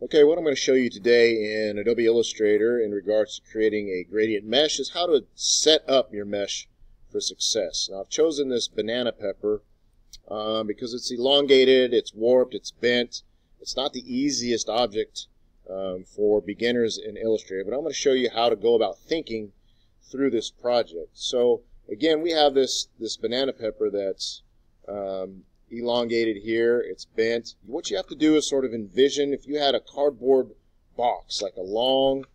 Okay, what I'm going to show you today in Adobe Illustrator in regards to creating a gradient mesh is how to set up your mesh for success. Now I've chosen this banana pepper because it's elongated, it's warped, it's bent. It's not the easiest object for beginners in Illustrator, but I'm going to show you how to go about thinking through this project. So again, we have this banana pepper that's elongated here, it's bent. What you have to do is sort of envision if you had a cardboard box, like a long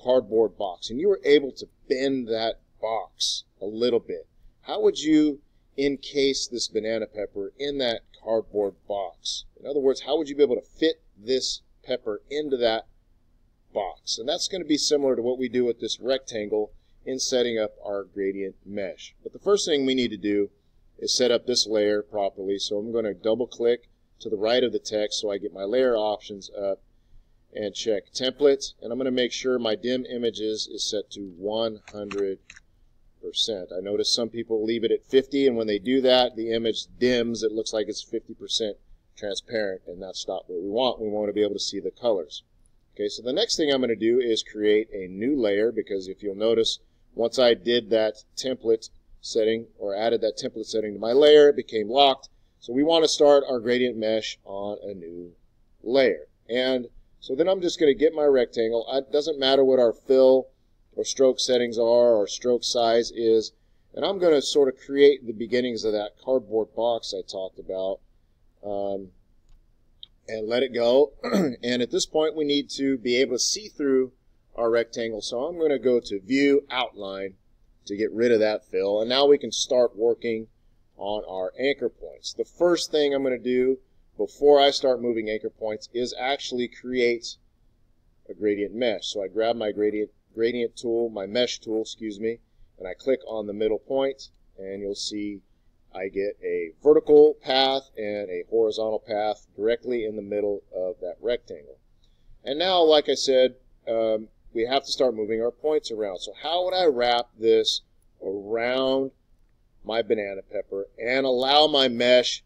cardboard box, and you were able to bend that box a little bit. How would you encase this banana pepper in that cardboard box? In other words, how would you be able to fit this pepper into that box? And that's going to be similar to what we do with this rectangle in setting up our gradient mesh. But the first thing we need to do is set up this layer properly. So I'm going to double click to the right of the text so I get my layer options up and check template, and I'm going to make sure my dim images is set to 100%. I notice some people leave it at 50, and when they do that the image dims. It looks like it's 50% transparent, and that's not what we want. We want to be able to see the colors. Okay, so the next thing I'm going to do is create a new layer, because if you'll notice, once I did that template setting or added that template setting to my layer, it became locked. So we want to start our gradient mesh on a new layer. And so then I'm just going to get my rectangle. It doesn't matter what our fill or stroke settings are or stroke size is. And I'm going to sort of create the beginnings of that cardboard box I talked about and let it go. And at this point we need to be able to see through our rectangle. So I'm going to go to View, Outline, to get rid of that fill, and now we can start working on our anchor points. The first thing I'm going to do before I start moving anchor points is actually create a gradient mesh. So I grab my gradient tool, my mesh tool, excuse me, and I click on the middle point, and you'll see I get a vertical path and a horizontal path directly in the middle of that rectangle. And now, like I said, we have to start moving our points around. So how would I wrap this around my banana pepper and allow my mesh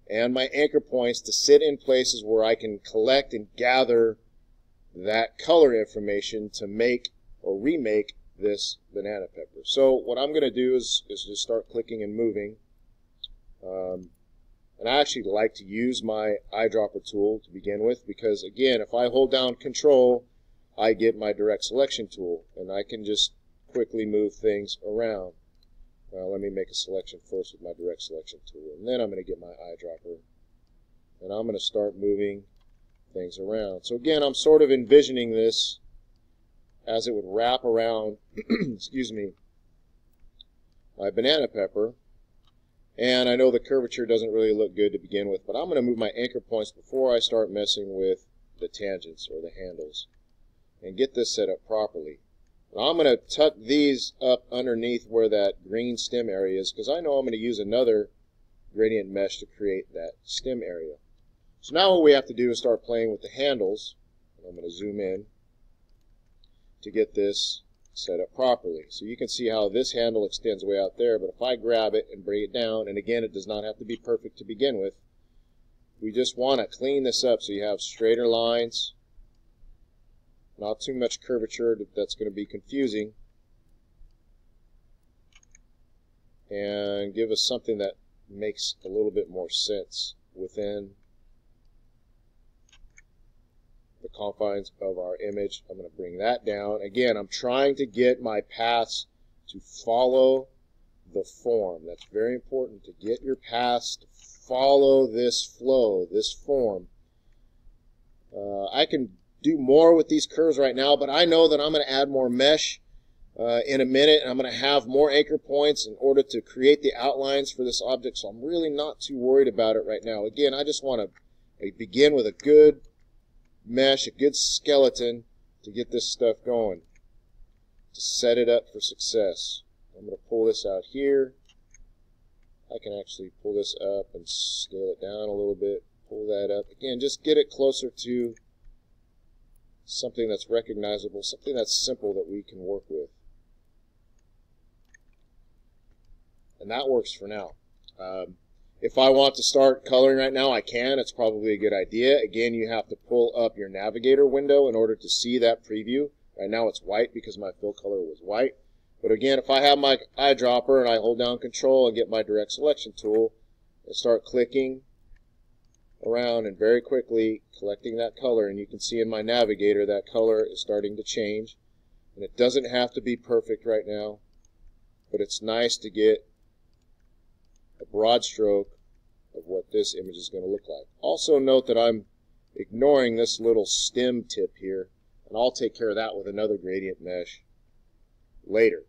and my anchor points to sit in places where I can collect and gather that color information to make or remake this banana pepper? So what I'm going to do is just start clicking and moving. And I actually like to use my eyedropper tool to begin with, because again, if I hold down Control, I get my direct selection tool, and I can just quickly move things around. Let me make a selection first with my direct selection tool, and then I'm going to get my eyedropper, and I'm going to start moving things around. So again, I'm sort of envisioning this as it would wrap around excuse me, my banana pepper. And I know the curvature doesn't really look good to begin with, but I'm going to move my anchor points before I start messing with the tangents or the handles, and get this set up properly. Now I'm going to tuck these up underneath where that green stem area is, because I know I'm going to use another gradient mesh to create that stem area. So now what we have to do is start playing with the handles. And I'm going to zoom in to get this set up properly. So you can see how this handle extends way out there, but if I grab it and bring it down, and again, it does not have to be perfect to begin with, we just want to clean this up so you have straighter lines, not too much curvature that's going to be confusing, and give us something that makes a little bit more sense within the confines of our image. I'm going to bring that down. Again, I'm trying to get my paths to follow the form. That's very important, to get your paths to follow this flow, this form. I can do more with these curves right now, but I know that I'm going to add more mesh in a minute, and I'm going to have more anchor points in order to create the outlines for this object, so I'm really not too worried about it right now. Again, I just want to begin with a good mesh, a good skeleton to get this stuff going, to set it up for success. I'm going to pull this out here. I can actually pull this up and scale it down a little bit, pull that up. Again, just get it closer to something that's recognizable, something that's simple that we can work with. And that works for now. If I want to start coloring right now, I can. It's probably a good idea. Again, you have to pull up your navigator window in order to see that preview. Right now it's white because my fill color was white. But again, if I have my eyedropper and I hold down Control and get my direct selection tool and start clicking around and very quickly collecting that color, and you can see in my navigator that color is starting to change. And it doesn't have to be perfect right now, but it's nice to get a broad stroke of what this image is going to look like. Also note that I'm ignoring this little stem tip here, and I'll take care of that with another gradient mesh later.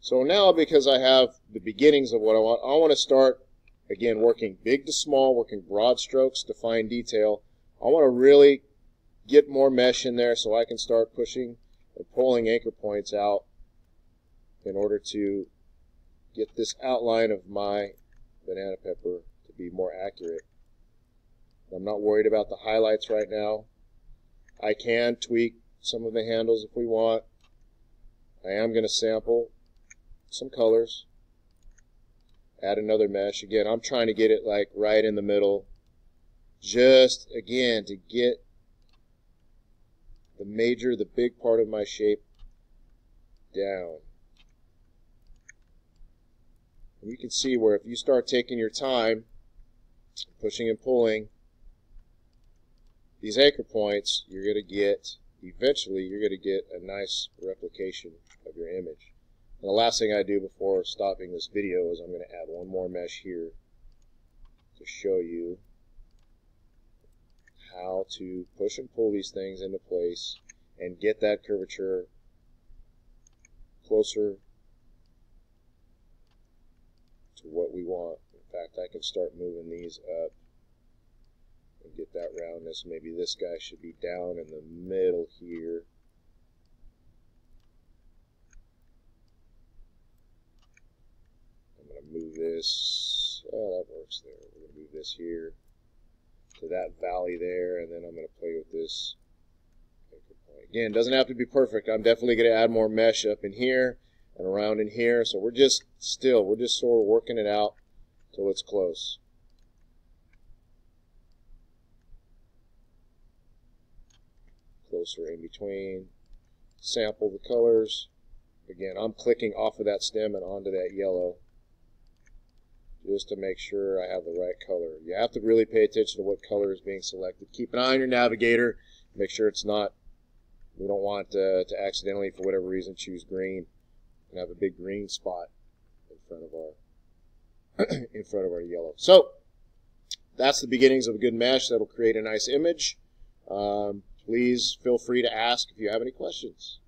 So now, because I have the beginnings of what I want to start, again, working big to small, working broad strokes to fine detail. I want to really get more mesh in there so I can start pushing and pulling anchor points out in order to get this outline of my banana pepper to be more accurate. I'm not worried about the highlights right now. I can tweak some of the handles if we want. I am going to sample some colors, add another mesh. Again, I'm trying to get it like right in the middle, just again to get the big part of my shape down. And you can see where if you start taking your time, pushing and pulling these anchor points, you're going to get, eventually, you're going to get a nice replication of your image. And the last thing I do before stopping this video is I'm going to add one more mesh here to show you how to push and pull these things into place and get that curvature closer to what we want. In fact, I can start moving these up and get that roundness. Maybe this guy should be down in the middle here. I'm going to move this, oh, that works there. We're going to move this here to that valley there, and then I'm going to play with this. Again, it doesn't have to be perfect. I'm definitely going to add more mesh up in here and around in here. So we're just sort of working it out till it's close. Closer in between. Sample the colors. Again, I'm clicking off of that stem and onto that yellow just to make sure I have the right color. You have to really pay attention to what color is being selected. Keep an eye on your navigator. Make sure it's not, we don't want to accidentally, for whatever reason, choose green and have a big green spot in front of our yellow. So that's the beginnings of a good mesh that'll create a nice image. Please feel free to ask if you have any questions.